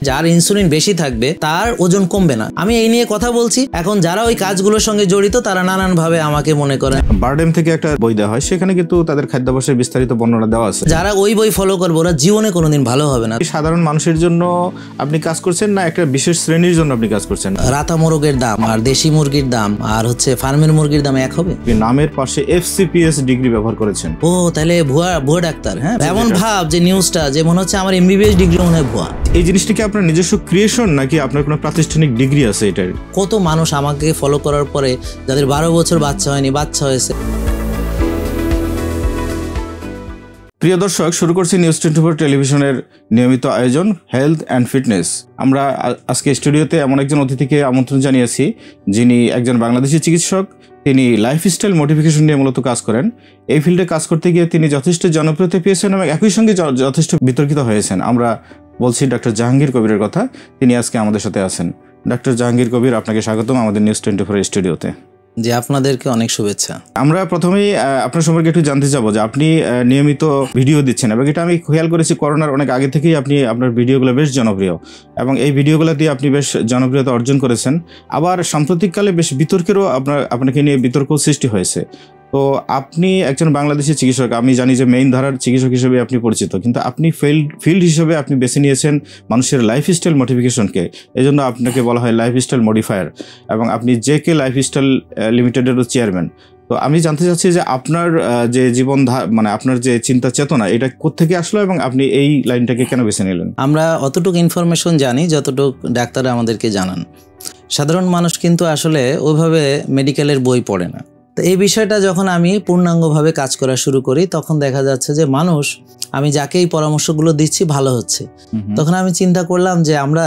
যার ইনসুলিন বেশি থাকবে তার ওজন কমবে না। আমি এই নিয়ে কথা বলছি। এখন যারা ওই কাজগুলোর সঙ্গে জড়িত তারা নানান ভাবে আমাকে মনে করেন। বারডেম থেকে একটা বই দেওয়া হয়, সেখানে কিন্তু তাদের খাদ্যাভ্যাসের বিস্তারিত বর্ণনা দেওয়া আছে। যারা ওই বই ফলো করবে ওরা জীবনে কোনোদিন ভালো হবে না। সাধারণ মানুষের জন্য আপনি কাজ করছেন না একটা বিশেষ শ্রেণীর জন্য আপনি কাজ করছেন? রাতা মোরগের দাম আর দেশি মুরগির দাম আর হচ্ছে ফার্মের মুরগির দাম এক হবে? নামের পাশে FCPS ডিগ্রি ব্যবহার করেছেন। ও তাহলে ভুয়া ডাক্তার। হ্যাঁ, এমন ভাব যে নিউজটা যে মনে হচ্ছে আমার MBBS ডিগ্রি মনে হয় ভুয়া। এই জিনিসটা কি আপনার নিজস্ব ক্রিয়েশন নাকি আপনার কোনো প্রাতিষ্ঠানিক ডিগ্রি আছে এটার? কত মানুষ আমাকে ফলো করার পরে যাদের 12 বছর বাচ্চা হয়নি, বাচ্চা হয়েছে। প্রিয় দর্শক, শুরু করছি নিউজ 24 টেলিভিশনের নিয়মিত আয়োজন হেলথ অ্যান্ড ফিটনেস। আমরা আজকে স্টুডিওতে এমন একজন অতিথিকে আমন্ত্রণ জানিয়েছি যিনি একজন বাংলাদেশি চিকিৎসক। তিনি লাইফস্টাইল মডিফিকেশন নিয়ে মূলত কাজ করেন। এই ফিল্ডে কাজ করতে গিয়ে তিনি যথেষ্ট জনপ্রিয়তা পেয়েছেন এবং একই সঙ্গে যথেষ্ট বিতর্কিত হয়েছেন। আমরা বলছি ডক্টর জাহাঙ্গীর কবিরের কথা। তিনি আজকে আমাদের সাথে আছেন। ডক্টর জাহাঙ্গীর কবির, আপনাকে স্বাগতম আমাদের নিউজ 24 স্টুডিওতে। জি, আপনাদেরকে অনেক শুভেচ্ছা। আমরা প্রথমেই আপনার সম্পর্কে একটু জানতে চাবো যে আপনি নিয়মিত ভিডিও দিচ্ছেন এবং এটা আমি খেয়াল করেছি করোনার অনেক আগে থেকেই আপনি আপনার ভিডিওগুলো বেশ জনপ্রিয় এবং এই ভিডিওগুলো দিয়ে আপনি বেশ জনপ্রিয়তা অর্জন করেছেন। আবার সাম্প্রতিককালে বেশ বিতর্কেরও আপনাকে নিয়ে বিতর্ক সৃষ্টি হয়েছে। তো আপনি একজন বাংলাদেশি চিকিৎসক, আমি জানি যে মেইন ধারার চিকিৎসক হিসেবে আপনি পরিচিত, কিন্তু আপনি ফিল্ড হিসেবে আপনি বেছে নিয়েছেন মানুষের লাইফস্টাইল মডিফিকেশনকে। এই জন্য আপনাকে বলা হয় লাইফস্টাইল মডিফায়ার এবং আপনি JK লাইফস্টাইল লিমিটেডেরও চেয়ারম্যান। তো আমি জানতে চাচ্ছি যে আপনার যে জীবন মানে আপনার যে চিন্তা চেতনা এটা কোত্থেকে আসলো এবং আপনি এই লাইনটাকে কেন বেছে নিলেন? আমরা অতটুকু ইনফরমেশন জানি যতটুকু ডাক্তাররা আমাদেরকে জানান। সাধারণ মানুষ কিন্তু আসলে ওইভাবে মেডিকেলের বই পড়ে না। তো এই বিষয়টা যখন আমি পূর্ণাঙ্গভাবে কাজ করা শুরু করি তখন দেখা যাচ্ছে যে মানুষ, আমি যাকে এই পরামর্শগুলো দিচ্ছি ভালো হচ্ছে। তখন আমি চিন্তা করলাম যে আমরা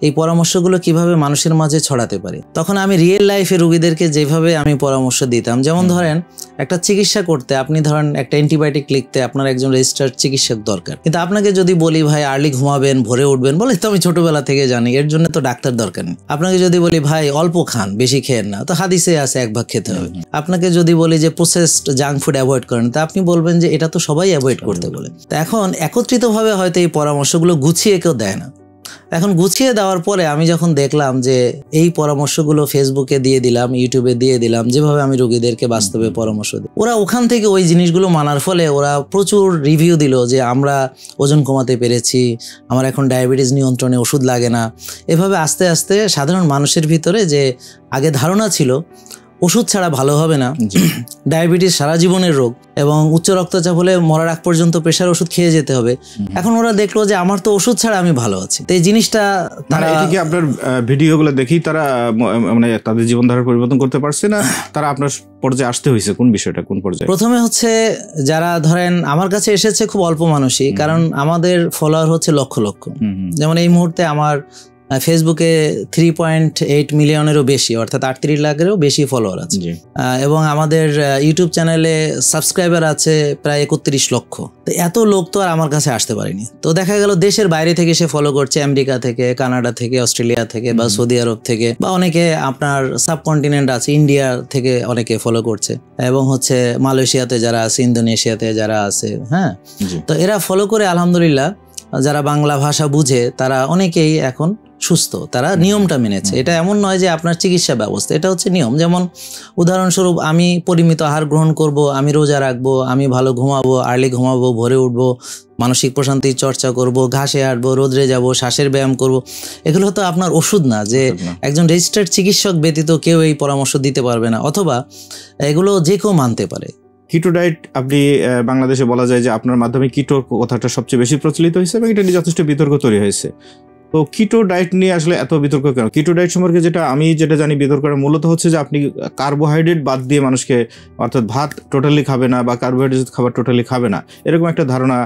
এই পরামর্শগুলো কিভাবে মানুষের মাঝে ছড়াতে পারি। তখন আমি রিয়েল লাইফে রোগীদেরকে যেভাবে আমি পরামর্শ দিতাম, যেমন ধরেন একটা চিকিৎসা করতে আপনি ধরেন একটা অ্যান্টিবায়োটিক লিখতে আপনার একজন রেজিস্টার্ড চিকিৎসক দরকার, কিন্তু আপনাকে যদি বলি ভাই আর্লি ঘুমাবেন, ভোরে উঠবেন, বলে তো আমি ছোটবেলা থেকে জানি, এর জন্য তো ডাক্তার দরকার নেই। আপনাকে যদি বলি ভাই অল্প খান, বেশি খেয়েন না, তো হাদিসে আছে 1 ভাগ খেতে হবে। আপনাকে যদি বলি যে প্রসেসড জাঙ্ক ফুড অ্যাভয়েড করেন, তা আপনি বলবেন যে এটা তো সবাই অ্যাভয়েড করতে বলে। তো এখন একত্রিতভাবে হয়তো এই পরামর্শগুলো গুছিয়ে কেউ দেয় না। এখন গুছিয়ে দেওয়ার পরে আমি যখন দেখলাম যে এই পরামর্শগুলো ফেসবুকে দিয়ে দিলাম, ইউটিউবে দিয়ে দিলাম, যেভাবে আমি রোগীদেরকে বাস্তবে পরামর্শ দিই, ওরা ওখান থেকে ওই জিনিসগুলো মানার ফলে ওরা প্রচুর রিভিউ দিল যে আমরা ওজন কমাতে পেরেছি, আমার এখন ডায়াবেটিস নিয়ন্ত্রণে ওষুধ লাগে না। এভাবে আস্তে আস্তে সাধারণ মানুষের ভিতরে যে আগে ধারণা ছিল ওষুধ ছাড়া ভালো হবে না, ডায়াবেটিস সারা জীবনের রোগ এবং উচ্চ রক্তচাপ হলে মরার আগ পর্যন্ত প্রেশার ওষুধ খেয়ে যেতে হবে, এখন ওরা দেখলো যে আমার তো ওষুধ ছাড়া আমি ভালো আছি। তো এই জিনিসটা তারা কি আপনার ভিডিওগুলো দেখি তারা মানে তাদের জীবনধারা পরিবর্তন করতে পারছে না, তারা আপনার পর্যায়ে আসতে হয়েছে কোন বিষয়টা, কোন পর্যায়ে? প্রথমে হচ্ছে যারা ধরেন আমার কাছে এসেছে খুব অল্প মানুষই, কারণ আমাদের ফলোয়ার হচ্ছে লক্ষ লক্ষ। যেমন এই মুহূর্তে আমার ফেসবুকে 3.8 মিলিয়নেরও বেশি, অর্থাৎ 38 লাখেরও বেশি ফলোয়ার আছে এবং আমাদের ইউটিউব চ্যানেলে সাবস্ক্রাইবার আছে প্রায় 31 লক্ষ। তো এত লোক তো আর আমার কাছে আসতে পারেনি। তো দেখা গেল দেশের বাইরে থেকে সে ফলো করছে, আমেরিকা থেকে, কানাডা থেকে, অস্ট্রেলিয়া থেকে বা সৌদি আরব থেকে, বা অনেকে আপনার সাবকন্টিনেন্ট আছে, ইন্ডিয়া থেকে অনেকে ফলো করছে এবং হচ্ছে মালয়েশিয়াতে যারা আছে, ইন্দোনেশিয়াতে যারা আছে। হ্যাঁ, তো এরা ফলো করে আলহামদুলিল্লাহ যারা বাংলা ভাষা বুঝে তারা অনেকেই এখন সুস্থ, তারা নিয়মটা মেনেছে। এটা এমন নয় যে আপনার চিকিৎসা ব্যবস্থা, এটা হচ্ছে নিয়ম। যেমন উদাহরণস্বরূপ আমি পরিমিত আহার গ্রহণ করব, আমি রোজা রাখবো, আমি ভালো ঘুমাবো, আর্লি ঘুমাবো, ভোরে উঠবো, মানসিক প্রশান্তির চর্চা করব, ঘাসে হাঁটবো, রোদ্রে যাব, শ্বাসের ব্যায়াম করব। এগুলো তো আপনার ওষুধ না যে একজন রেজিস্টার্ড চিকিৎসক ব্যতীত কেউ এই পরামর্শ দিতে পারবে না, অথবা এগুলো যে কেউ মানতে পারে। কিটো ডায়েট, আপনি বাংলাদেশে বলা যায় যে আপনার মাধ্যমে কিটো কথাটা সবচেয়ে বেশি প্রচলিত হয়েছে এবং এটা নিয়ে যথেষ্ট বিতর্ক তৈরি হয়েছে। তো কিটো ডায়েট নিয়ে আসলে এত বিতর্ক কেন? কিটো ডায়েট সম্পর্কে যেটা জানি বিতর্কটা মূলত হচ্ছে যে আপনি কার্বোহাইড্রেট বাদ দিয়ে মানুষকে, অর্থাৎ ভাত টোটালি খাবে না বা কার্বোহাইড্রেট খাবার টোটালি খাবে না, এরকম একটা ধারণা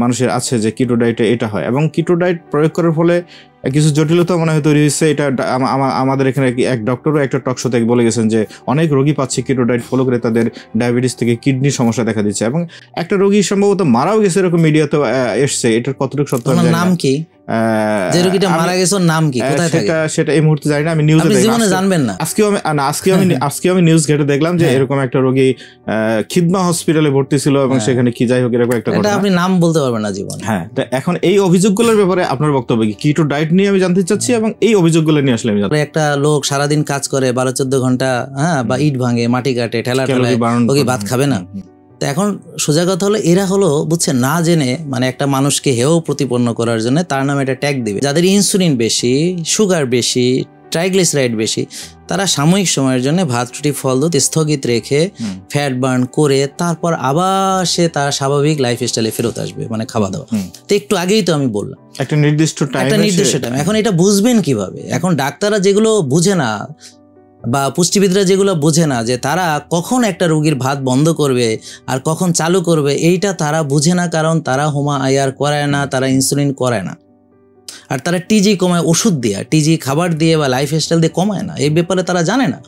মানুষের আছে যে কিটো ডায়েটে এটা হয়। এবং কিটো ডায়েট প্রয়োগ করার ফলে কিছু জটিলতা মনে হয় তৈরি হয়েছে। এটা আমাদের এখানে এক ডক্টরও একটা টক শোতে বলে গেছেন যে অনেক রোগী পাচ্ছে কিটো ডায়েট ফলো করে তাদের ডায়াবেটিস থেকে কিডনির সমস্যা দেখা দিচ্ছে এবং একটা রোগী সম্ভবত মারাও গেছে, এরকম মিডিয়াতে এসছে। এটার কতটুকু সত্য? নাম কি? যে রোগীটা মারা গেছে নাম কি, কোথায় থাকে? সেটা এই মুহূর্তে জানি না, আমি নিউজে দেখলাম। জীবনে জানবেন না। আজকে আমি নিউজ ঘেটে দেখলাম যে এরকম একটা রোগী খিদমা হসপিটালে ভর্তি ছিল এবং সেখানে কি যাই হোক এরকম একটা ঘটনা। আপনি নাম বলতে পারবেন না জীবনে। হ্যাঁ, তো এখন এই অভিযোগগুলোর ব্যাপারে আপনার বক্তব্য কি? কিটো ডায়েট নিয়ে আমি জানতে চাচ্ছি এবং এই অভিযোগগুলো নিয়ে আসলে আমি একটা লোক সারাদিন কাজ করে 12-14 ঘন্টা, হ্যাঁ, বা ইট ভাঙে, মাটি কাটে, ঠেলা ঠেলায়, ও কি ভাত খাবে না? তো এখন সোজা কথা হলো, এরা হলো বুঝছে না জেনে মানে একটা মানুষকে হেয় প্রতিপন্ন করার জন্য তার নামে একটা ট্যাগ দিবে। যাদের ইনসুলিন বেশি, সুগার বেশি, ট্রাইগ্লিসারাইড বেশি, তারা সাময়িক সময়ের জন্য ভাত রুটি ফল দুধ স্থগিত রেখে ফ্যাট বার্ন করে তারপর আবার সে তার স্বাভাবিক লাইফস্টাইলে ফেরত আসবে, মানে খাওয়া দাওয়া। তো একটু আগেই তো আমি বললাম একটা নির্দিষ্ট টাইম। এখন এটা বুঝবেন কিভাবে? এখন ডাক্তাররা যেগুলো বুঝে না বা পুষ্টিবিদরা যেগুলো বোঝে না, যে তারা কখন একটা রোগীর ভাত বন্ধ করবে আর কখন চালু করবে, এইটা তারা বুঝে না, কারণ তারা হোমা আইআর করায় না, তারা ইনসুলিন করায় না, আর তারা টিজি কমায় ওষুধ দিয়ে, টিজি খাবার দিয়ে বা লাইফস্টাইল দিয়ে কমায় না। এই ব্যাপারে তারা জানে না,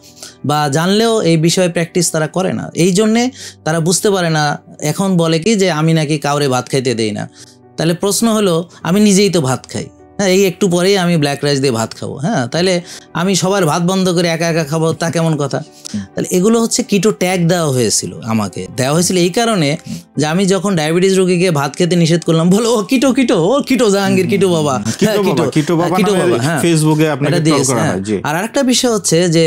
বা জানলেও এই বিষয়ে প্র্যাকটিস তারা করে না। এই জন্যে তারা বুঝতে পারে না। এখন বলে কি যে আমি নাকি কাউরে ভাত খাইতে দেই না। তাহলে প্রশ্ন হলো, আমি নিজেই তো ভাত খাই, হ্যাঁ, এই একটু পরেই আমি ব্ল্যাক রাইস দিয়ে ভাত খাবো, হ্যাঁ, তাহলে আমি সবার ভাত বন্ধ করে একা একা খাবো, তা কেমন কথা? তাহলে এগুলো হচ্ছে কিটো ট্যাগ দেওয়া হয়েছিল, আমাকে দেওয়া হয়েছিল এই কারণে যে আমি যখন ডায়াবেটিস রোগীকে ভাত খেতে নিষেধ করলাম, বলো ও কিটো কিটো, ও কিটো জাহাঙ্গীর, কিটো বাবা, কিটো বাবা, হ্যাঁ, ফেসবুকে আপনাকে ট্রল করা হয়। আর আরেকটা বিষয় হচ্ছে যে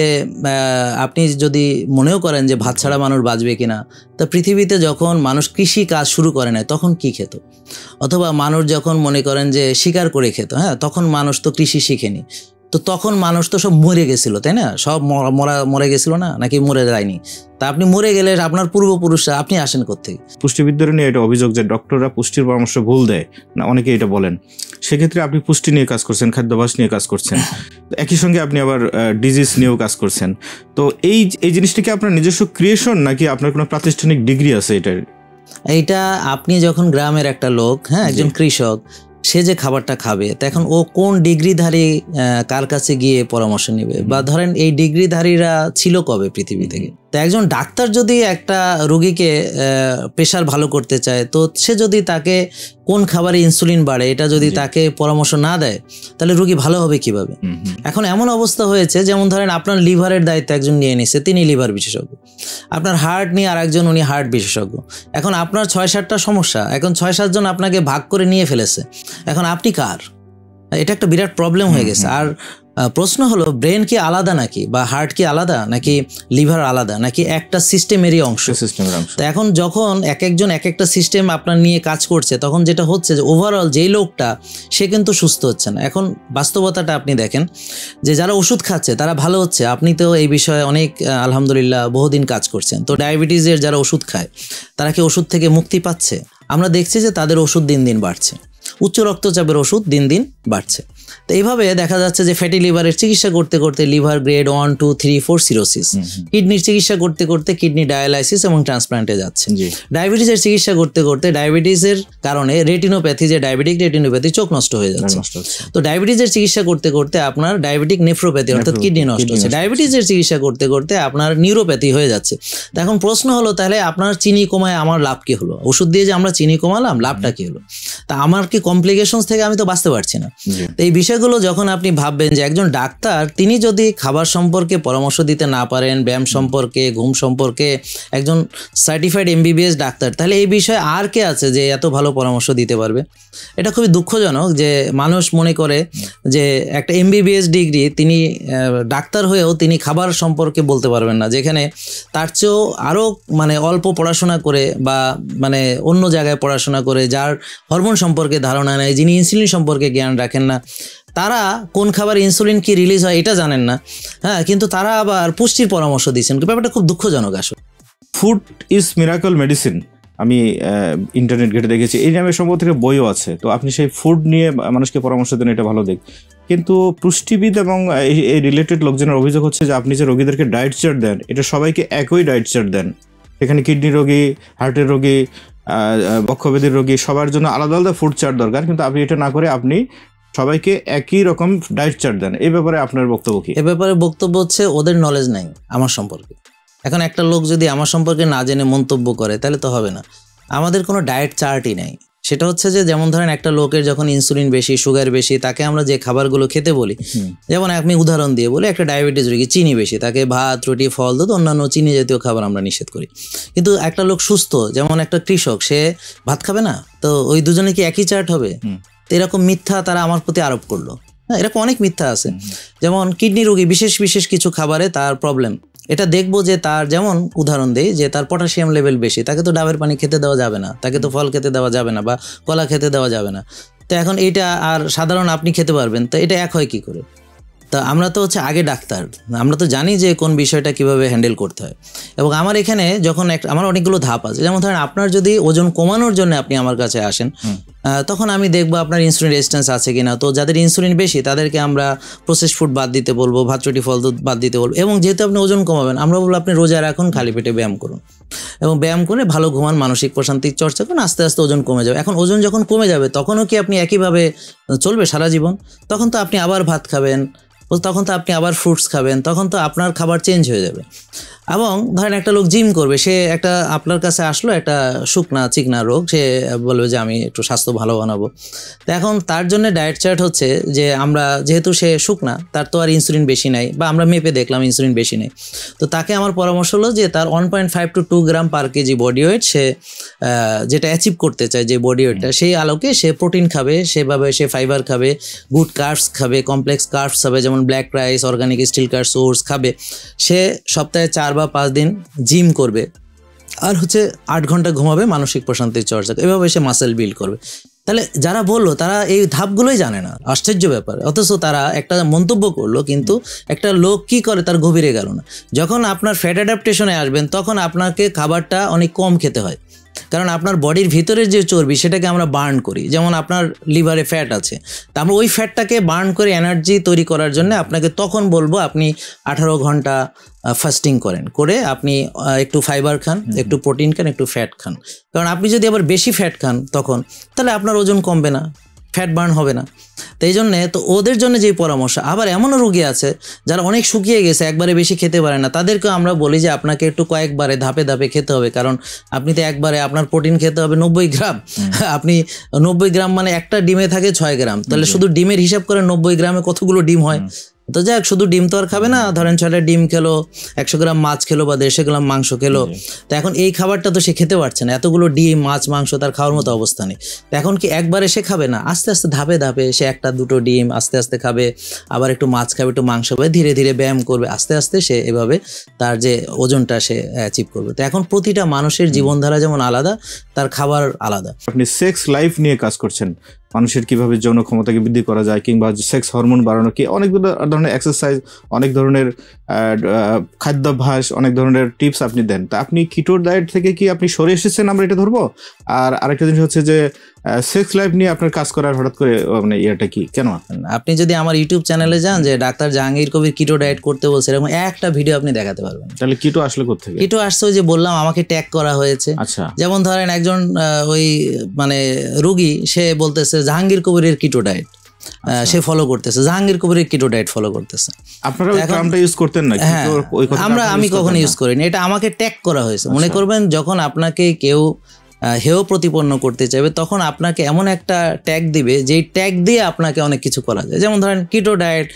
আপনি যদি মনেও করেন যে ভাত ছাড়া মানুষ বাঁচবে কিনা, তা পৃথিবীতে যখন মানুষ কৃষি কাজ শুরু করে না তখন কি খেত? অথবা মানুষ যখন মনে করেন যে শিকার করে খেত, হ্যাঁ, তখন মানুষ তো কৃষি শিখেনি, তো তখন মানুষ তো সব মরে গেছিল, তাই না? সব মরে গেছিল না, নাকি মরে যায়নি? তা আপনি মরে গেলে আপনার পূর্বপুরুষরা, আপনি আসেন কোত্থেকে? পুষ্টিবিদদের নিয়ে এটা অভিযোগ যে ডক্টররা পুষ্টির পরামর্শ ভুল দেয় না, অনেকে এটা বলেন। সেক্ষেত্রে আপনি পুষ্টি নিয়ে কাজ করছেন, খাদ্যাভ্যাস নিয়ে কাজ করছেন, একই সঙ্গে আপনি আবার ডিজিজ নিয়েও কাজ করছেন। তো এই জিনিসটা কি আপনার নিজস্ব ক্রিয়েশন নাকি আপনার কোনো প্রাতিষ্ঠানিক ডিগ্রি আছে এটার? এইটা আপনি যখন গ্রামের একটা লোক, হ্যাঁ, একজন কৃষক, সে যে খাবারটা খাবে, তখন ও কোন ডিগ্রিধারী কার কাছে গিয়ে পরামর্শ নেবে? বা ধরেন এই ডিগ্রিধারীরা ছিল কবে পৃথিবী থেকে? তো একজন ডাক্তার যদি একটা রোগীকে প্রেশার ভালো করতে চায়, তো সে যদি তাকে কোন খাবারে ইনসুলিন বাড়ে এটা যদি তাকে পরামর্শ না দেয়, তাহলে রোগী ভালো হবে কিভাবে? এখন এমন অবস্থা হয়েছে, যেমন ধরেন আপনার লিভারের দায়িত্ব একজন নিয়ে নিছে, তিনি লিভার বিশেষজ্ঞ। আপনার হার্ট নিয়ে আরেকজন, উনি হার্ট বিশেষজ্ঞ। এখন আপনার 6-7টা সমস্যা, এখন 6-7 জন আপনাকে ভাগ করে নিয়ে ফেলেছে, এখন আপনি কার? এটা একটা বিরাট প্রবলেম হয়ে গেছে। আর প্রশ্ন হলো, ব্রেন কি আলাদা নাকি, বা হার্ট কি আলাদা নাকি, লিভার আলাদা নাকি একটা সিস্টেমেরই অংশ? তো এখন যখন একজন এক একটা সিস্টেম আপনার নিয়ে কাজ করছে, তখন যেটা হচ্ছে যে ওভারঅল যেই লোকটা, সে কিন্তু সুস্থ হচ্ছে না। এখন বাস্তবতাটা আপনি দেখেন যে যারা ওষুধ খাচ্ছে তারা ভালো হচ্ছে। আপনি তো এই বিষয়ে অনেক আলহামদুলিল্লাহ বহুদিন কাজ করছেন। তো ডায়াবেটিসের যারা ওষুধ খায়, তারা কি ওষুধ থেকে মুক্তি পাচ্ছে? আমরা দেখছি যে তাদের ওষুধ দিন দিন বাড়ছে, উচ্চ রক্তচাপের ওষুধ দিন দিন বাড়ছে। তো এইভাবে দেখা যাচ্ছে যে ফ্যাটি লিভারের চিকিৎসা করতে করতে লিভার গ্রেড 1, 2, 3, 4 সিরোসিস, কিডনির চিকিৎসা করতে করতে কিডনি ডায়ালাইসিস এবং ট্রান্সপ্লান্টে যাচ্ছে। ডায়াবেটিসের চিকিৎসা করতে করতে ডায়াবেটিসের কারণে রেটিনোপ্যাথি, যে ডায়াবেটিক রেটিনোপ্যাথি, চোখ নষ্ট হয়ে যাচ্ছে। তো ডায়াবেটিসের চিকিৎসা করতে করতে আপনার ডায়াবেটিক নেফ্রোপ্যাথি অর্থাৎ কিডনি নষ্ট হচ্ছে। ডায়াবেটিসের চিকিৎসা করতে করতে আপনার নিউরোপ্যাথি হয়ে যাচ্ছে। তো এখন প্রশ্ন হলো, তাহলে আপনার চিনি কমায় আমার লাভ কি হলো? ওষুধ দিয়ে যে আমরা চিনি কমালাম, লাভটা কি হলো? তা আমার কি কমপ্লিকেশনস থেকে আমি তো বাঁচতে পারছি না। তো এই বিষয়গুলো যখন আপনি ভাববেন যে একজন ডাক্তার, তিনি যদি খাবার সম্পর্কে পরামর্শ দিতে না পারেন, ব্যায়াম সম্পর্কে, ঘুম সম্পর্কে, একজন সার্টিফাইড MBBS ডাক্তার, তাহলে এই বিষয়ে আর কে আছে যে এত ভালো পরামর্শ দিতে পারবে? এটা খুবই দুঃখজনক যে মানুষ মনে করে যে একটা MBBS ডিগ্রি, তিনি ডাক্তার হয়েও তিনি খাবার সম্পর্কে বলতে পারবেন না, যেখানে তার চেয়েও আরও মানে অল্প পড়াশোনা করে বা মানে অন্য জায়গায় পড়াশোনা করে, যার হরমোন সম্পর্কে ধারণা নেই, যিনি ইনসুলিন সম্পর্কে জ্ঞান রাখেন না, তারা কোন খাবার ইনসুলিন কি রিলিজ হয় এটা জানেন না, হ্যাঁ, কিন্তু তারা আবার পুষ্টির পরামর্শ দিচ্ছেন। ব্যাপারটা খুব দুঃখজনক আসলে। ফুড ইজ মিরাকল মেডিসিন, আমি ইন্টারনেট ঘেটে দেখেছি, এই নামে সম্ভবত থেকে বইও আছে। তো আপনি সেই ফুড নিয়ে মানুষকে পরামর্শ দেন, এটা ভালো দিক। কিন্তু পুষ্টিবিদ এবং এই রিলেটেড লোকজনের অভিযোগ হচ্ছে যে আপনি যে রোগীদেরকে ডায়েট চার্ট দেন, এটা সবাইকে একই ডায়েট চার্ট দেন। এখানে কিডনি রোগী, হার্টের রোগী, বক্ষব্যাধির রোগী, সবার জন্য আলাদা আলাদা ফুড চার্ট দরকার, কিন্তু আপনি এটা না করে আপনি সবাইকে একই রকম ডায়েট চার্ট দেন। এই ব্যাপারে আপনার বক্তব্য কি? এ ব্যাপারে বক্তব্য হচ্ছে, ওদের নলেজ নাই আমার সম্পর্কে। এখন একটা লোক যদি আমার সম্পর্কে না জেনে মন্তব্য করে, তাহলে তো হবে না। আমাদের কোনো ডায়েট চার্টই নাই। সেটা হচ্ছে যে যেমন ধরেন একটা লোকের যখন ইনসুলিন বেশি, সুগার বেশি, তাকে আমরা যে খাবারগুলো খেতে বলি, যেমন আমি উদাহরণ দিয়ে বলি, একটা ডায়াবেটিস রোগী চিনি বেশি, তাকে ভাত, রুটি, ফল, দুধ, অন্যান্য চিনি জাতীয় খাবার আমরা নিষেধ করি। কিন্তু একটা লোক সুস্থ, যেমন একটা কৃষক, সে ভাত খাবে না, তো ওই দুজনে কি একই চার্ট হবে? তো এরকম মিথ্যা তারা আমার প্রতি আরোপ করলো। হ্যাঁ, এরকম অনেক মিথ্যা আছে। যেমন কিডনি রোগী বিশেষ বিশেষ কিছু খাবারে তার প্রবলেম, এটা দেখবো যে তার, যেমন উদাহরণ দেই যে তার পটাশিয়াম লেভেল বেশি, তাকে তো ডাবের পানি খেতে দেওয়া যাবে না, তাকে তো ফল খেতে দেওয়া যাবে না, বা কলা খেতে দেওয়া যাবে না। তো এখন এইটা আর সাধারণ আপনি খেতে পারবেন, তো এটা এক হয় কি করে? তা আমরা তো হচ্ছে আগে ডাক্তার, আমরা তো জানি যে কোন বিষয়টা কিভাবে হ্যান্ডেল করতে হয়। এবং আমার এখানে যখন আমার অনেকগুলো ধাপ আছে, যেমন ধরেন আপনার যদি ওজন কমানোর জন্য আপনি আমার কাছে আসেন, তখন আমি দেখবো আপনার ইনসুলিন রেজিস্ট্যান্স আছে কিনা। তো যাদের ইনসুলিন বেশি তাদেরকে আমরা প্রসেসড ফুড বাদ দিতে বলবো, ভাত, রুটি, ফল, দুধ বাদ দিতে বলবো। এবং যেহেতু আপনি ওজন কমাবেন, আমরা বলবো আপনি রোজা রাখুন, খালি পেটে ব্যায়াম করুন, এবং ব্যায়াম করে ভালো ঘুমান, মানসিক প্রশান্তির চর্চা করুন, আস্তে আস্তে ওজন কমে যাবে। এখন ওজন যখন কমে যাবে, তখনও কি আপনি একইভাবে চলবে সারা জীবন? তখন তো আপনি আবার ভাত খাবেন, তখন তো আপনি আবার ফ্রুটস খাবেন, তখন তো আপনার খাবার চেঞ্জ হয়ে যাবে। এবং ধরেন একটা লোক জিম করবে, সে একটা আপনার কাছে আসলো একটা শুকনা চিকনা রোগ, সে বলবে যে আমি একটু স্বাস্থ্য ভালো বানাবো। তো এখন তার জন্য ডায়েট চার্ট হচ্ছে যে আমরা, যেহেতু সে শুকনা, তার তো আর ইনসুলিন বেশি নাই, বা আমরা মেপে দেখলাম ইনসুলিন বেশি নেই, তো তাকে আমার পরামর্শ হলো যে তার 1.5 to 2 gram per kg body weight, সে যেটা অ্যাচিভ করতে চায় যে বডি ওয়েটটা, সেই আলোকে সে প্রোটিন খাবে, সেভাবে সে ফাইবার খাবে, গুড কার্বস খাবে, কমপ্লেক্স কার্বস খাবে, যেমন black rice, organic steel carbs, oats খাবে। সে সপ্তাহে 4 বা 5 দিন জিম করবে, আর হচ্ছে 8 ঘন্টা ঘুমাবে, মানসিক প্রশান্তির চর্চা, এভাবে সে মাসেল বিল্ড করবে। তাহলে যারা বললো তারা এই ধাপগুলোই জানে না, আশ্চর্য ব্যাপার। অথচ তারা একটা মন্তব্য করলো, কিন্তু একটা লোক কি করে তার গভীরে গেল না। যখন আপনার ফ্যাট অ্যাডাপ্টেশনে আসবেন, তখন আপনাকে খাবারটা অনেক কম খেতে হয়, কারণ আপনার বডির ভিতরের যে চর্বি সেটাকে আমরা বার্ন করি। যেমন আপনার লিভারে ফ্যাট আছে, তা আমরা ওই ফ্যাটটাকে বার্ন করে এনার্জি তৈরি করার জন্য আপনাকে তখন বলবো আপনি 18 ঘন্টা ফাস্টিং করেন, করে আপনি একটু ফাইবার খান, একটু প্রোটিন খান, একটু ফ্যাট খান। কারণ আপনি যদি আবার বেশি ফ্যাট খান তখন, তাহলে আপনার ওজন কমবে না, ফ্যাট বার্ন হবে না। তো এই জন্যে তো ওদের জন্য যেই পরামর্শ। আবার এমনও রোগী আছে যারা অনেক শুকিয়ে গেছে, একবারে বেশি খেতে পারে না, তাদেরকেও আমরা বলি যে আপনাকে একটু কয়েকবারে ধাপে ধাপে খেতে হবে। কারণ আপনি তো একবারে আপনার প্রোটিন খেতে হবে 90 গ্রাম, আপনি 90 গ্রাম মানে একটা ডিমে থাকে 6 গ্রাম, তাহলে শুধু ডিমের হিসাব করে 90 গ্রামে কতগুলো ডিম হয়। তো যাক, শুধু ডিম তো আর খাবে না, ধরেন 6টা ডিম খেলো, 100 গ্রাম মাছ খেলো, বা 150 গ্রাম মাংস খেলো। তো এখন এই খাবারটা তো সে খেতে পারছে না, এতগুলো ডিম, মাছ, মাংস তার খাওয়ার মতো অবস্থা নেই। এখন কি একবারে সে খাবে না, আস্তে আস্তে ধাপে ধাপে সে 1-2 ডিম আস্তে আস্তে খাবে, আবার একটু মাছ খাবে, একটু মাংস খাবে, ধীরে ধীরে ব্যায়াম করবে, আস্তে আস্তে সে এভাবে তার যে ওজনটা সে অ্যাচিভ করবে। তো এখন প্রতিটা মানুষের জীবনধারা যেমন আলাদা, তার খাবার আলাদা। আপনি সেক্স লাইফ নিয়ে কাজ করছেন, মানুষের কিভাবে যৌন ক্ষমতাকে বৃদ্ধি করা যায়, কিংবা সেক্স হরমোন বাড়ানো, কি অনেক ধরনের এক্সারসাইজ, অনেক ধরনের খাদ্যাভ্যাস, অনেক ধরনের টিপস আপনি দেন। তা আপনি কিটোর ডায়েট থেকে কি আপনি সরে এসেছেন, আমরা এটা ধরবো? আর আরেকটা জিনিস হচ্ছে যে সেক্স লাইফ নিয়ে আপনার কাজ করার হঠাৎ করে মানে এটা কি, কেন? আপনি যদি আমার ইউটিউব চ্যানেলে যান, যে doctor Jahangir Kabir keto diet করতে বলছে, এরকম একটা ভিডিও আপনি দেখাতে পারবেন। তাহলে কিটো আসলে কোত্থেকে? কিটো আসছে ওই যে বললাম, আমাকে ট্যাগ করা হয়েছে। আচ্ছা, যেমন ধরেন একজন ওই মানে রুগী, সে বলতেছে জাহাঙ্গীর কবিরের কিটো ডায়েট সে ফলো করতেছে, জাহাঙ্গীর কবিরের কিটো ডায়েট ফলো করতেছে। আপনারা ওই টার্মটা ইউজ করতেন না? হ্যাঁ, আমি কখনো ইউজ করিনি, এটা আমাকে ট্যাগ করা হয়েছে। মনে করবেন যখন আপনাকে কেউ হেয় প্রতিপন্ন করতে চাইবে, তখন আপনাকে এমন একটা ট্যাগ দিবে, যেই ট্যাগ দিয়ে আপনাকে অনেক কিছু করা যায়। যেমন ধরেন কিটো ডায়েট,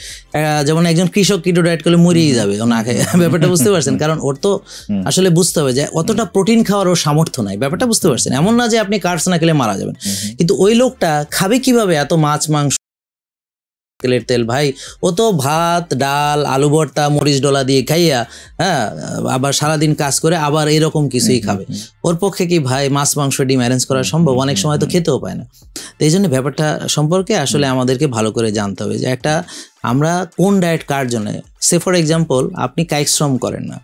যেমন একজন কৃষক কিটো ডায়েট করলে মরিয়ে যাবে ও না খেয়ে, ব্যাপারটা বুঝতে পারছেন? কারণ ওর তো আসলে বুঝতে হবে যে অতটা প্রোটিন খাওয়ার ওর সামর্থ্য নাই, ব্যাপারটা বুঝতে পারছেন? এমন না যে আপনি কার্বস না খেলে মারা যাবেন, কিন্তু ওই লোকটা খাবে কিভাবে এত মাছ, মাংস, তেল? ভাই, ও তো ভাত, ডাল, আলু ভর্তা, মরিচ ডলা দিয়ে খাইয়া, হ্যাঁ, আবার সারাদিন কাজ করে আবার এরকম কিছুই খাবে। ওর পক্ষে কি ভাই মাছ, মাংস, ডিম অ্যারেঞ্জ করা সম্ভব? অনেক সময় তো খেতেও পায় না। তো এই জন্য ব্যাপারটা সম্পর্কে আসলে আমাদেরকে ভালো করে জানতে হবে যে একটা আমরা কোন ডায়েট কার জন্য। সে ফর এক্সাম্পল, আপনি কায়িক শ্রম করেন না,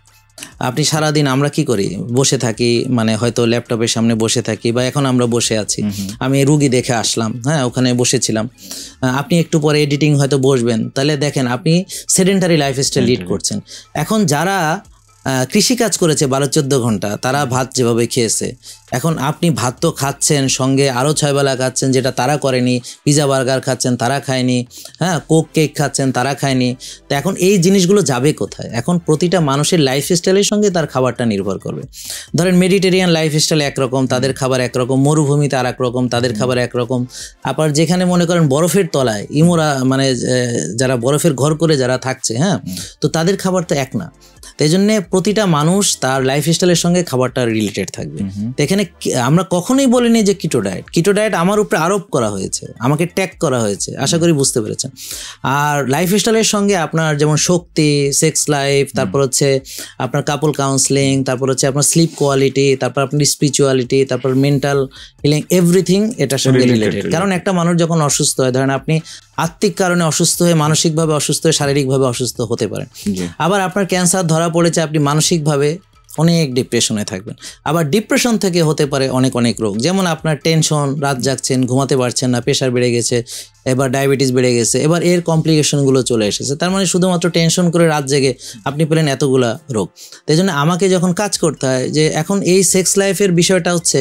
আপনি সারাদিন, আমরা কি করি, বসে থাকি, মানে হয়তো ল্যাপটপের সামনে বসে থাকি, বা এখন আমরা বসে আছি, আমি রুগী দেখে আসলাম, হ্যাঁ, ওখানে বসেছিলাম, আপনি একটু পরে এডিটিং হয়তো বসবেন, তাহলে দেখেন আপনি সেডেন্টারি লাইফস্টাইল লিড করছেন। এখন যারা কৃষিকাজ করেছে 12-14 ঘন্টা, তারা ভাত যেভাবে খেয়েছে, এখন আপনি ভাত তো খাচ্ছেন, সঙ্গে আরও 6 বেলা খাচ্ছেন, যেটা তারা করেনি। পিজা বার্গার খাচ্ছেন, তারা খায়নি। হ্যাঁ, কোক কেক খাচ্ছেন, তারা খায়নি। তো এখন এই জিনিসগুলো যাবে কোথায়? এখন প্রতিটা মানুষের লাইফস্টাইলের সঙ্গে তার খাবারটা নির্ভর করবে। ধরেন মেডিটেরিয়ান লাইফস্টাইল একরকম, তাদের খাবার একরকম, মরুভূমিতে আর একরকম, তাদের খাবার একরকম। আবার যেখানে মনে করেন বরফের তলায় ইমোরা, মানে যারা বরফের ঘর করে যারা থাকছে, হ্যাঁ, তো তাদের খাবার তো এক না। তাই জন্য প্রতিটা মানুষ তার লাইফস্টাইলের সঙ্গে খাবারটা রিলেটেড থাকবে। তো এখানে আমরা কখনোই বলিনি যে কিটো ডায়েট আমার উপরে আরোপ করা হয়েছে, আমাকে ট্যাগ করা হয়েছে, আশা করি বুঝতে পেরেছেন। আর লাইফস্টাইলের সঙ্গে আপনার যেমন শক্তি, সেক্স লাইফ, তারপর হচ্ছে আপনার কাপল কাউন্সেলিং, তারপর হচ্ছে আপনার স্লিপ কোয়ালিটি, তারপর আপনার স্পিরিচুয়ালিটি, তারপর মেন্টাল হিলিং, এভরিথিং এটার সঙ্গে রিলেটেড। কারণ একটা মানুষ যখন অসুস্থ হয়, ধরেন আপনি আত্মিক কারণে অসুস্থ হয়ে মানসিকভাবে অসুস্থ হয়ে শারীরিকভাবে অসুস্থ হতে পারেন। আবার আপনার ক্যান্সার ধরা পড়েছে, আপনি মানসিকভাবে অনেক ডিপ্রেশনে থাকবেন। আবার ডিপ্রেশন থেকে হতে পারে অনেক রোগ, যেমন আপনার টেনশন, রাত জাগছেন, ঘুমাতে পারছেন না, প্রেশার বেড়ে গেছে, এবার ডায়াবেটিস বেড়ে গেছে, এবার এর কমপ্লিকেশনগুলো চলে এসেছে। তার মানে শুধুমাত্র টেনশন করে রাত জেগে আপনি পেলেন এতগুলা রোগ। তাই জন্য আমাকে যখন কাজ করতে হয় যে এখন এই সেক্স লাইফের বিষয়টা হচ্ছে,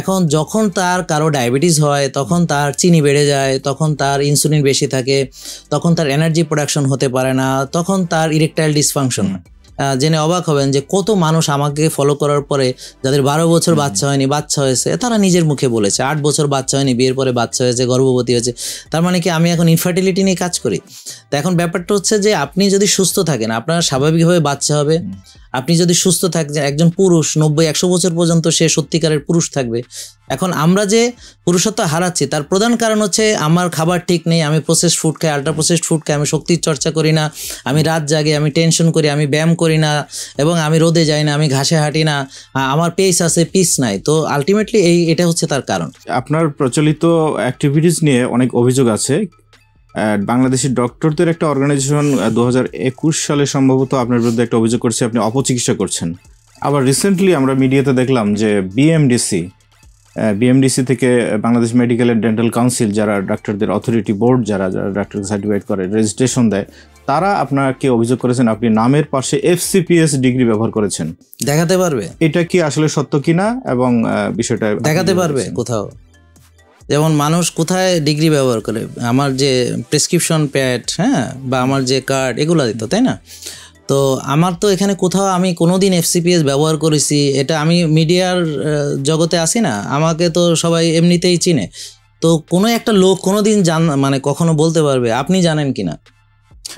এখন যখন তার কারো ডায়াবেটিস হয়, তখন তার চিনি বেড়ে যায়, তখন তার ইনসুলিন বেশি থাকে, তখন তার এনার্জি প্রোডাকশন হতে পারে না, তখন তার ইরেকটাইল ডিসফাংশন হয়। জেনে অবাক হবেন যে কত মানুষ আমাকে ফলো করার পরে যাদের 12 বছর বাচ্চা হয়নি, বাচ্চা হয়েছে, তারা নিজের মুখে বলেছে 8 বছর বাচ্চা হয়নি, বিয়ের পরে বাচ্চা হয়েছে, গর্ভবতী হয়েছে। তার মানে কি আমি এখন ইনফার্টিলিটি নিয়ে কাজ করি? তো এখন ব্যাপারটা হচ্ছে যে আপনি যদি সুস্থ থাকেন, আপনার স্বাভাবিকভাবে বাচ্চা হবে। আপনি যদি সুস্থ থাকেন, একজন পুরুষ 90-100 বছর পর্যন্ত সে সত্যিকারের পুরুষ থাকবে। এখন আমরা যে পুরুষত্ব হারাচ্ছি তার প্রধান কারণ হচ্ছে আমার খাবার ঠিক নেই, আমি প্রসেসড ফুড খাই, আল্ট্রা প্রসেসড ফুড খাই, আমি শক্তির চর্চা করি না, আমি রাত জাগে, আমি টেনশন করি, আমি ব্যায়াম করি না, এবং আমি রোদে যাই না, আমি ঘাসে হাঁটি না, আমার পেস আছে, পিস নাই। তো আলটিমেটলি এটা হচ্ছে তার কারণ। আপনার প্রচলিত অ্যাক্টিভিটিস নিয়ে অনেক অভিযোগ আছে। বাংলাদেশের ডক্টরদের একটা অর্গানাইজেশন 2021 সালে সম্ভবত আপনার বিরুদ্ধে একটা অভিযোগ করছে, আপনি অপচিকিৎসা করছেন। আবার রিসেন্টলি আমরা মিডিয়াতে দেখলাম যে বিএমডিসি থেকে Bangladesh medical and dental council, যারা ডাক্তারদের অথরিটি বোর্ড, যারা ডাক্তারকে সার্টিফাইড করে, রেজিস্ট্রেশন দেয়, তারা আপনাকে অভিযোগ করেছেন আপনি নামের পাশে FCPS ডিগ্রি ব্যবহার করেছেন। দেখাতে পারবে এটা কি আসলে সত্য কিনা, এবং বিষয়টা দেখাতে পারবে কোথাও? যেমন মানুষ কোথায় ডিগ্রি ব্যবহার করে, আমার যে প্রেসক্রিপশন প্যাড, হ্যাঁ, বা আমার যে কার্ড, এগুলো দিত, তাই না? তো আমার তো এখানে কোথাও আমি কোনোদিন FCPS ব্যবহার করেছি, এটা আমি মিডিয়ার জগতে আসি না, আমাকে তো সবাই এমনিতেই চিনে। তো কোনো একটা লোক কোনোদিন মানে কখনো বলতে পারবে? আপনি জানেন কিনা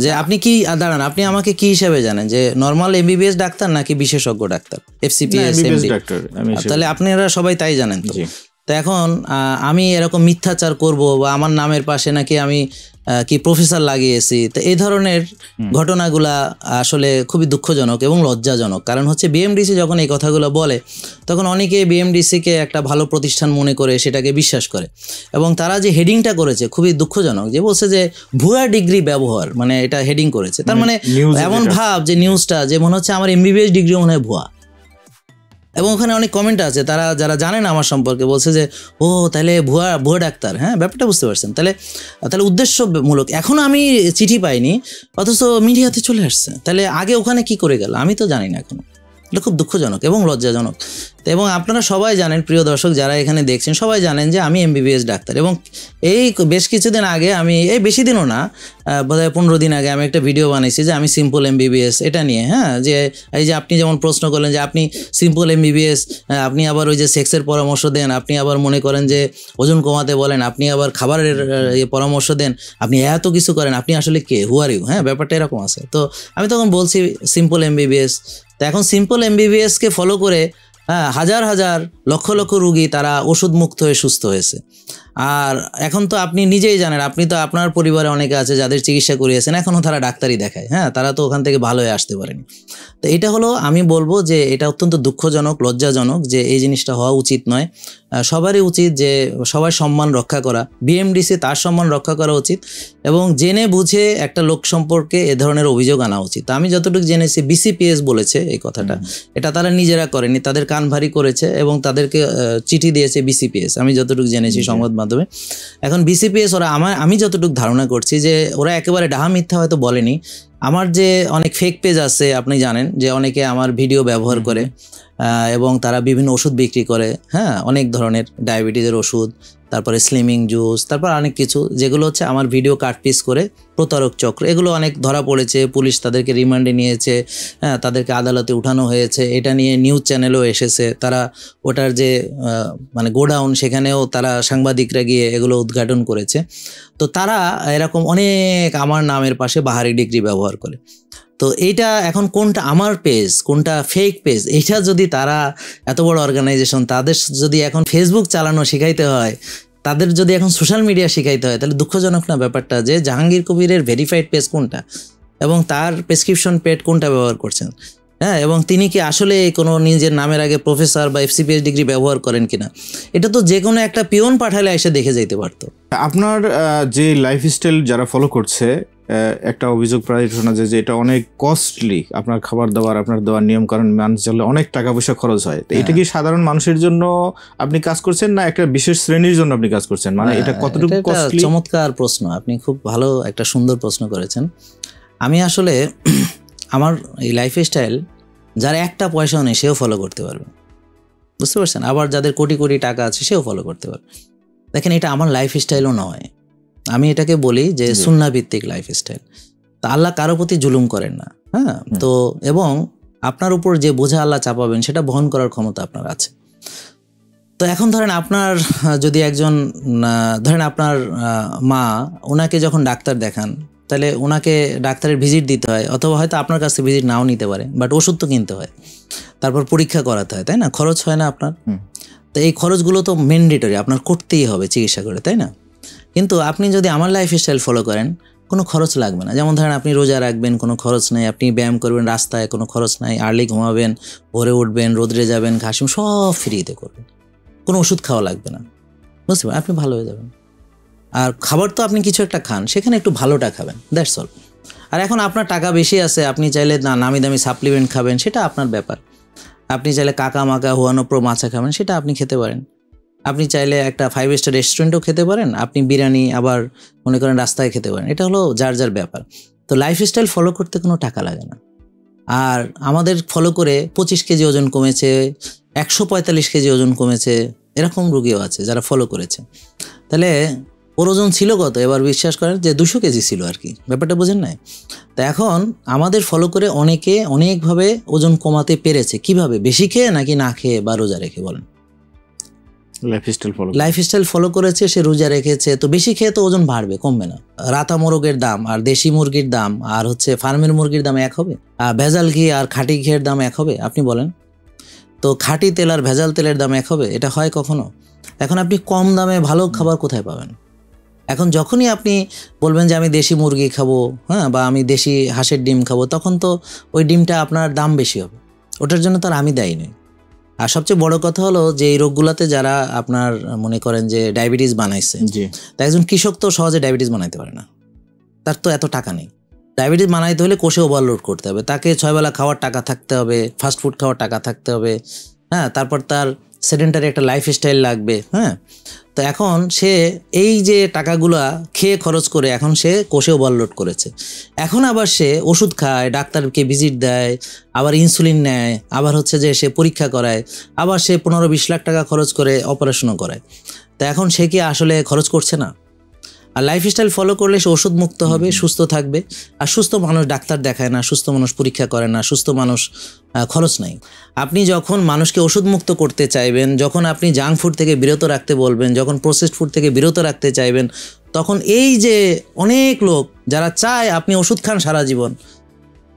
যে আপনি কি দাঁড়ান, আপনি আমাকে কি হিসাবে জানেন, যে নর্মাল MBBS ডাক্তার নাকি বিশেষজ্ঞ ডাক্তার? FCPS ডাক্তার, তাহলে আপনারা সবাই তাই জানেন তো। তো এখন আমি এরকম মিথ্যাচার করব, বা আমার নামের পাশে নাকি আমি কি প্রফেসর লাগিয়েছি, তো এই ধরনের ঘটনাগুলা আসলে খুবই দুঃখজনক এবং লজ্জাজনক। কারণ হচ্ছে BMDC যখন এই কথাগুলো বলে, তখন অনেকে BMDCকে একটা ভালো প্রতিষ্ঠান মনে করে সেটাকে বিশ্বাস করে, এবং তারা যে হেডিংটা করেছে খুবই দুঃখজনক, যে বলছে যে ভুয়া ডিগ্রি ব্যবহার, মানে এটা হেডিং করেছে। তার মানে এমন ভাব যে নিউজটা, যে মনে হচ্ছে আমার MBBS ডিগ্রি মনে হয় ভুয়া। এবং ওখানে অনেক কমেন্ট আছে, তারা যারা জানেন আমার সম্পর্কে বলছে যে ও তাহলে ভুয়া ডাক্তার। হ্যাঁ, ব্যাপারটা বুঝতে পারছেন? তাহলে উদ্দেশ্যমূলক। এখনও আমি চিঠি পাইনি, অথচ মিডিয়াতে চলে আসছে। তাহলে আগে ওখানে কি করে গেল আমি তো জানি না এখনো। এটা খুব দুঃখজনক এবং লজ্জাজনক। এবং আপনারা সবাই জানেন, প্রিয় দর্শক যারা এখানে দেখছেন সবাই জানেন যে আমি MBBS ডাক্তার। এবং এই বেশ কিছুদিন আগে, আমি এই বেশি দিনও না, বোধহয় 15 দিন আগে আমি একটা ভিডিও বানিয়েছি যে আমি সিম্পল MBBS এটা নিয়ে। হ্যাঁ, যে এই যে আপনি যেমন প্রশ্ন করলেন যে আপনি সিম্পল MBBS, আপনি আবার ওই যে সেক্সের পরামর্শ দেন, আপনি আবার মনে করেন যে ওজন কমাতে বলেন, আপনি আবার খাবারের পরামর্শ দেন, আপনি এত কিছু করেন, আপনি আসলে কে, হু আর ইউ? হ্যাঁ, ব্যাপারটা এরকম আছে। তো আমি তখন বলছি সিম্পল MBBS। তো এখন সিম্পল MBBSকে ফলো করে হাজার হাজার লক্ষ লক্ষ রুগী তারা ওষুধ মুক্ত হয়ে সুস্থ হয়েছে। আর এখন তো আপনি নিজেই জানেন, আপনি তো আপনার পরিবারে অনেকে আছে যাদের চিকিৎসা করিয়েছেন, এখনও তারা ডাক্তারই দেখায়। হ্যাঁ, তারা তো ওখান থেকে ভালো হয়ে আসতে পারেনি। তো এটা হলো, আমি বলবো যে এটা অত্যন্ত দুঃখজনক, লজ্জাজনক, যে এই জিনিসটা হওয়া উচিত নয়। সবারই উচিত যে সবার সম্মান রক্ষা করা, BMDC তার সম্মান রক্ষা করা উচিত, এবং জেনে বুঝে একটা লোক সম্পর্কে এ ধরনের অভিযোগ আনা উচিত। আমি যতটুকু জেনেছি BCPS বলেছে এই কথাটা, এটা তারা নিজেরা করেনি, তাদের কান ভারী করেছে এবং তাদেরকে চিঠি দিয়েছে BCPS, আমি যতটুকু জেনেছি সংবাদ মাধ্যমে। এখন BCPS ওরা আমি যতটুকু ধারণা করছি যে ওরা একেবারে ডাহা মিথ্যা হয়তো বলেনি। আমার যে অনেক ফেক পেজ আছে আপনি জানেন যে অনেকে আমার ভিডিও ব্যবহার করে এবং তারা বিভিন্ন ওষুধ বিক্রি করে, হ্যাঁ, অনেক ধরনের ডায়াবেটিসের ওষুধ, তারপরে স্লিমিং জুস, তারপর অনেক কিছু যেগুলো হচ্ছে আমার ভিডিও কাটপিস করে প্রতারক চক্র, এগুলো অনেক ধরা পড়েছে, পুলিশ তাদেরকে রিমান্ডে নিয়েছে, হ্যাঁ, তাদেরকে আদালতে উঠানো হয়েছে, এটা নিয়ে নিউজ চ্যানেলও এসেছে, তারা ওটার যে মানে গোডাউন সেখানেও তারা সাংবাদিকরা গিয়ে এগুলো উদ্ঘাটন করেছে। তো তারা এরকম অনেক আমার নামের পাশে বাহারি ডিগ্রি ব্যবহার করে। তো এইটা এখন কোনটা আমার পেজ কোনটা ফেক পেজ, এইটা যদি তারা এত বড় অর্গানাইজেশন তাদের যদি এখন ফেসবুক চালানো শিখাইতে হয়, তাদের যদি এখন সোশ্যাল মিডিয়া শিখাইতে হয়, তাহলে দুঃখজনক না ব্যাপারটা যে জাহাঙ্গীর কবিরের ভেরিফাইড পেজ কোনটা এবং তার প্রেসক্রিপশন পেড কোনটা ব্যবহার করছেন, হ্যাঁ, এবং তিনি কি আসলে কোনো নিজের নামের আগে প্রফেসর বা FCPS ডিগ্রি ব্যবহার করেন কিনা, এটা তো যে কোনো একটা পিয়ন পাঠালে এসে দেখে যেতে পারতো। আপনার যে লাইফস্টাইল যারা ফলো করছে, একটা অভিযোগ প্রায় শোনা যায় যে এটা অনেক কস্টলি, আপনার খাবার দাবার, আপনার দেওয়ার নিয়ম কারণ মানুষ চললে অনেক টাকা পয়সা খরচ হয়। তো এটা কি সাধারণ মানুষের জন্য আপনি কাজ করছেন না একটা বিশেষ শ্রেণীর জন্য আপনি কাজ করছেন, মানে এটা কতটুকু কস্টলি? চমৎকার প্রশ্ন, আপনি খুব ভালো একটা সুন্দর প্রশ্ন করেছেন। আমি আসলে আমার এই লাইফস্টাইল যারা একটা পয়সাও নেই সেও ফলো করতে পারবে, বুঝতে পারছেন, আবার যাদের কোটি কোটি টাকা আছে সেও ফলো করতে পারবে। দেখেন, এটা আমার লাইফস্টাইলও নয়, আমি এটাকে বলি যে সুন্নাহ ভিত্তিক লাইফস্টাইল। তা আল্লাহ কারো প্রতি জুলুম করেন না, হ্যাঁ, তো এবং আপনার উপর যে বোঝা আল্লাহ চাপাবেন সেটা বহন করার ক্ষমতা আপনার আছে। তো এখন ধরেন আপনার যদি একজন ধরেন আপনার মা, ওনাকে যখন ডাক্তার দেখান তাহলে ওনাকে ডাক্তারের ভিজিট দিতে হয়, অথবা হয়তো আপনার কাছে ভিজিট নাও নিতে পারে, বাট ওষুধ তো কিনতে হয়, তারপর পরীক্ষা করাতে হয়, তাই না? খরচ হয় না আপনার? তো এই খরচগুলো তো ম্যান্ডেটরি, আপনার করতেই হবে চিকিৎসা করে, তাই না? কিন্তু আপনি যদি আমার লাইফস্টাইল ফলো করেন কোনো খরচ লাগবে না। যেমন ধরেন আপনি রোজা রাখবেন, কোনো খরচ নেই, আপনি ব্যায়াম করবেন রাস্তায়, কোনো খরচ নাই, আর্লি ঘুমাবেন, ভোরে উঠবেন, রোদ্রে যাবেন, ঘাসুম সব ফ্রিতে করবেন, কোনো ওষুধ খাওয়া লাগবে না, বুঝতে পারেন, আপনি ভালো হয়ে যাবেন। আর খাবার তো আপনি কিছু একটা খান, সেখানে একটু ভালোটা খাবেন, দ্যাটস অল। আর এখন আপনার টাকা বেশি আছে, আপনি চাইলে নামি দামি সাপ্লিমেন্ট খাবেন, সেটা আপনার ব্যাপার। আপনি চাইলে কাকা মাকা হুয়ানো প্রো মাছা খাবেন, সেটা আপনি খেতে পারেন। আপনি চাইলে একটা 5 স্টার রেস্টুরেন্টও খেতে পারেন, আপনি বিরিয়ানি আবার মনে করেন রাস্তায় খেতে পারেন, এটা হলো যার যার ব্যাপার। তো লাইফস্টাইল ফলো করতে কোনো টাকা লাগে না। আর আমাদের ফলো করে 25 কেজি ওজন কমেছে, 145 কেজি ওজন কমেছে, এরকম রোগীও আছে যারা ফলো করেছে। তাহলে ওর ওজন ছিল কত, এবার বিশ্বাস করেন যে 200 কেজি ছিল আর কি, ব্যাপারটা বোঝেন না? তো এখন আমাদের ফলো করে অনেকে অনেকভাবে ওজন কমাতে পেরেছে। কিভাবে? বেশি খেয়ে নাকি না খেয়ে বা রোজা রেখে? বলেন। লাইফস্টাইল ফলো করেছে, সে রোজা রেখেছে, তো বেশি খেয়ে তো ওজন বাড়বে, কমবে না। রাতা মোরগের দাম আর দেশি মুরগির দাম আর হচ্ছে ফার্মের মুরগির দাম এক হবে? ভেজাল ঘি আর খাঁটি ঘিয়ের দাম এক হবে? আপনি বলেন তো। খাঁটি তেল আর ভেজাল তেলের দাম এক হবে? এটা হয় কখনো? এখন আপনি কম দামে ভালো খাবার কোথায় পাবেন? এখন যখনই আপনি বলবেন যে আমি দেশি মুরগি খাবো, হ্যাঁ, বা আমি দেশি হাঁসের ডিম খাবো, তখন তো ওই ডিমটা আপনার দাম বেশি হবে, ওটার জন্য তো আর আমি দায়ী নই। আর সবচেয়ে বড় কথা হলো যে এই রোগগুলোতে যারা আপনার মনে করেন যে ডায়াবেটিস বানাইছে, তা একজন কৃষক তো সহজে ডায়াবেটিস বানাইতে পারে না, তার তো এত টাকা নেই। ডায়াবেটিস বানাইতে হলে কোষে ওভারলোড করতে হবে, তাকে 6 বেলা খাওয়ার টাকা থাকতে হবে, ফাস্ট ফুড খাওয়ার টাকা থাকতে হবে, হ্যাঁ, তারপর তার সেডেন্টারি একটা লাইফস্টাইল লাগবে, হ্যাঁ। তো এখন সে এই যে টাকাগুলা খেয়ে খরচ করে এখন সে কোষে ওভারলোড করেছে, এখন আবার সে ওষুধ খায়, ডাক্তারকে ভিজিট দেয়, আবার ইনসুলিন নেয়, আবার হচ্ছে যে সে পরীক্ষা করায়, আবার সে 15-20 লাখ টাকা খরচ করে অপারেশনও করায়। তো এখন সে কি আসলে খরচ করছে না? আর লাইফস্টাইল ফলো করলে সে ওষুধ মুক্ত হবে, সুস্থ থাকবে। আর সুস্থ মানুষ ডাক্তার দেখায় না, সুস্থ মানুষ পরীক্ষা করে না, সুস্থ মানুষ খরচ নাই। আপনি যখন মানুষকে ওষুধ মুক্ত করতে চাইবেন, যখন আপনি জাঙ্ক ফুড থেকে বিরত রাখতে বলবেন, যখন প্রসেসড ফুড থেকে বিরত রাখতে চাইবেন, তখন এই যে অনেক লোক যারা চায় আপনি ওষুধ খান সারা জীবন,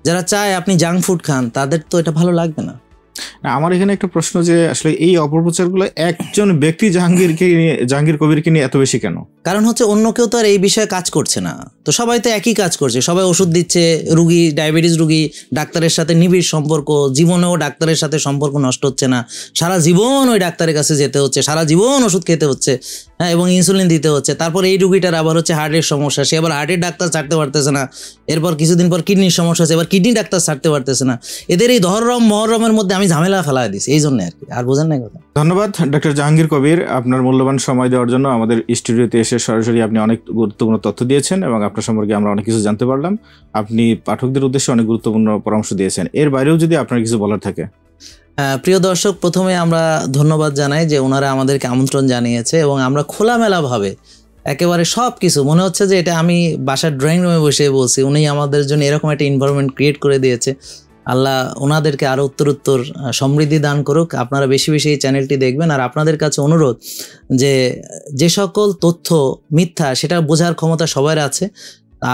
যারা চায় আপনি জাঙ্ক ফুড খান, তাদের তো এটা ভালো লাগবে না। আমার এখানে একটা প্রশ্ন যে আসলে এই অপপ্রচারগুলো একজন ব্যক্তি জাহাঙ্গীর কবিরকে নিয়ে এত বেশি কেন? কারণ হচ্ছে অন্য কেউ তো আর এই বিষয়ে কাজ করছে না, তো সবাই তো একই কাজ করছে, সবাই ওষুধ দিচ্ছে। রুগী, ডায়াবেটিস রুগী ডাক্তারের সাথে নিবিড় সম্পর্ক, জীবনেও ডাক্তারের সাথে সম্পর্ক নষ্ট হচ্ছে না, সারা জীবন ওই ডাক্তারের কাছে যেতে হচ্ছে, সারা জীবন ওষুধ খেতে হচ্ছে, হ্যাঁ, এবং ইনসুলিন দিতে হচ্ছে। তারপর এই রুগীটার আবার হচ্ছে হার্টের সমস্যা, সে আবার হার্টের ডাক্তার ছাড়তে পারতেছে না, এরপর কিছুদিন পর কিডনির সমস্যা আছে, এবার কিডনি ডাক্তার ছাড়তে পারতেছে না। এদের এই ধররম মহরমের মধ্যে আমি ঝামেলা ফেলায় দিছি, এই জন্য আর কি, আর বোঝেন না কথা। ধন্যবাদ ডক্টর জাহাঙ্গীর কবির, আপনার মূল্যবান সময় দেওয়ার জন্য আমাদের স্টুডিওতে এসে সরাসরি আপনি অনেক গুরুত্বপূর্ণ তথ্য দিয়েছেন এবং আপনার সম্পর্কে আমরা অনেক কিছু জানতে পারলাম। আপনি পাঠকদের উদ্দেশ্যে অনেক গুরুত্বপূর্ণ পরামর্শ দিয়েছেন। এর বাইরেও যদি আপনার কিছু বলার থাকে। প্রিয় দর্শক, প্রথমে আমরা ধন্যবাদ জানাই যে ওনারা আমাদেরকে আমন্ত্রণ জানিয়েছে এবং আমরা খোলামেলাভাবে একেবারে সব কিছু, মনে হচ্ছে যে এটা আমি বাসার ড্রয়িং রুমে বসে বলছি। উনি আমাদের জন্য এরকম একটা এনভায়রনমেন্ট ক্রিয়েট করে দিয়েছে। আল্লাহ ওনাদেরকে আরও উত্তর সমৃদ্ধি দান করুক। আপনারা বেশি বেশি এই চ্যানেলটি দেখবেন। আর আপনাদের কাছে অনুরোধ যে সকল তথ্য মিথ্যা সেটা বোঝার ক্ষমতা সবার আছে,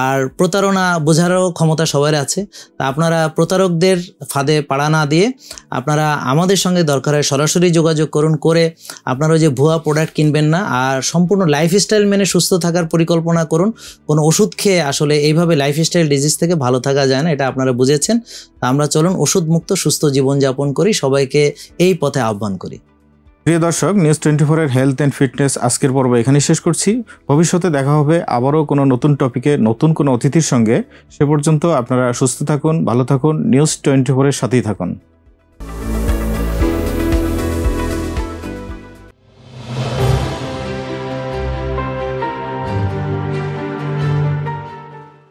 আর প্রতারণা বোঝারও ক্ষমতা সবার আছে। তা আপনারা প্রতারকদের ফাঁদে পাড়া না দিয়ে আপনারা আমাদের সঙ্গে দরকার হয় সরাসরি যোগাযোগ করুন, করে আপনারা যে ভুয়া প্রোডাক্ট কিনবেন না, আর সম্পূর্ণ লাইফস্টাইল মেনে সুস্থ থাকার পরিকল্পনা করুন। কোনো ওষুধ খেয়ে আসলে এইভাবে লাইফস্টাইল ডিজিজ থেকে ভালো থাকা যায় না, এটা আপনারা বুঝেছেন। তা আমরা চলুন ওষুধমুক্ত সুস্থ জীবনযাপন করি, সবাইকে এই পথে আহ্বান করি। প্রিয় দর্শক, নিউজ 24 এর হেলথ অ্যান্ড ফিটনেস আজকের পর্ব এখানে শেষ করছি। ভবিষ্যতে দেখা হবে আবারও কোনো নতুন টপিকে নতুন কোনো অতিথির সঙ্গে। সে পর্যন্ত আপনারা সুস্থ থাকুন, ভালো থাকুন, নিউজ 24 এর সাথেই থাকুন।